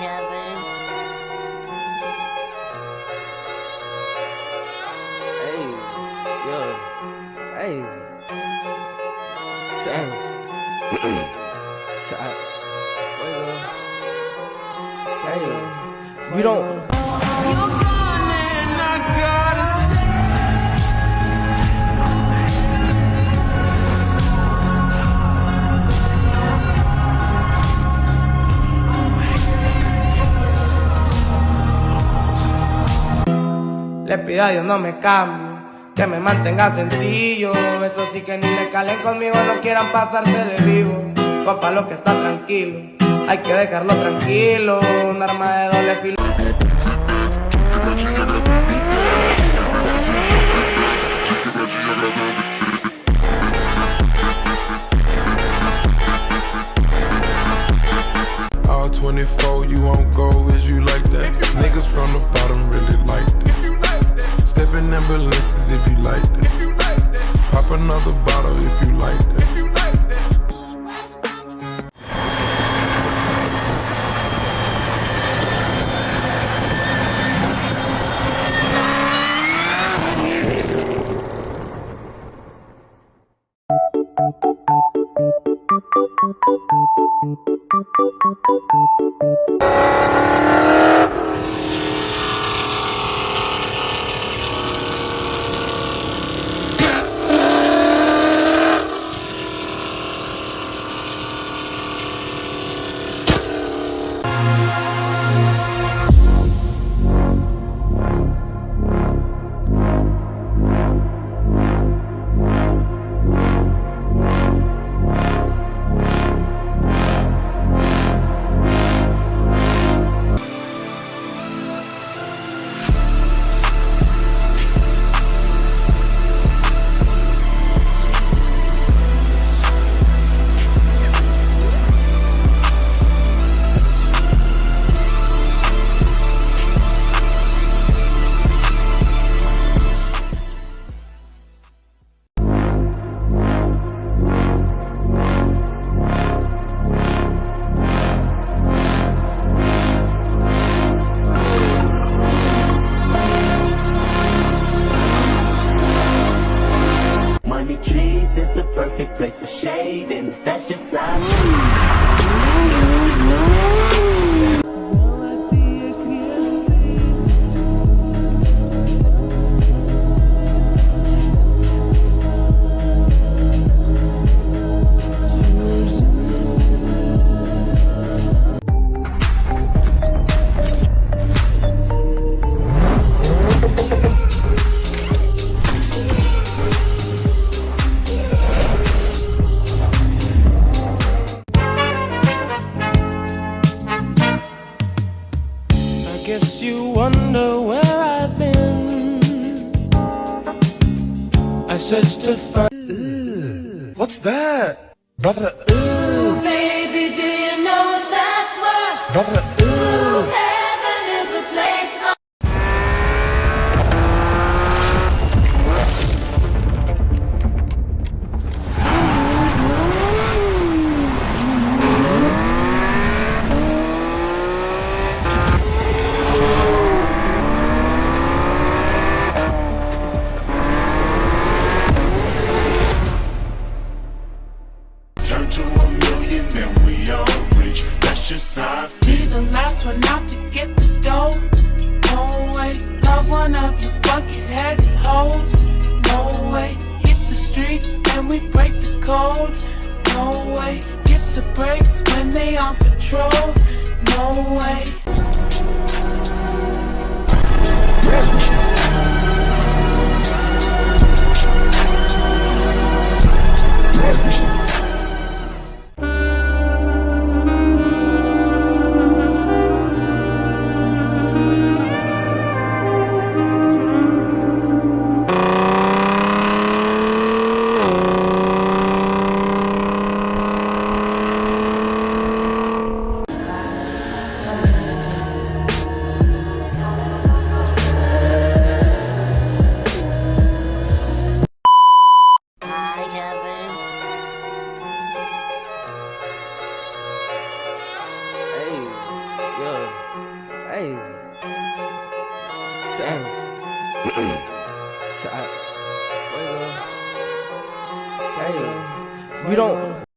Kevin. Hey, yo, hey, hey, hey, we don't. Le pido a Dios no me cambie, que me mantenga sencillo. Eso sí que ni me calen conmigo, no quieran pasarse de vivo. Compa, lo que está tranquilo, hay que dejarlo tranquilo. Un arma de doble filo. All 24, you won't go, is you like that? Niggas from the bottom really like that. Step in ambulances if you like that. Pop another bottle if you like that. Trees is the perfect place for shade, and that's just how Guess you wonder where I've been. I searched to find. What's that? Brother, Ooh, baby, do you know what that's worth? brother, Ooh, heaven is a place on Turn to a million, then we all rich. That's just how I feel. Be the last one out to get this dough. No way, love one of you bucket-headed hoes. No way, hit the streets and we break the code. No way, hit the brakes when they on patrol. No way. yeah. Hey. Hey. You don't.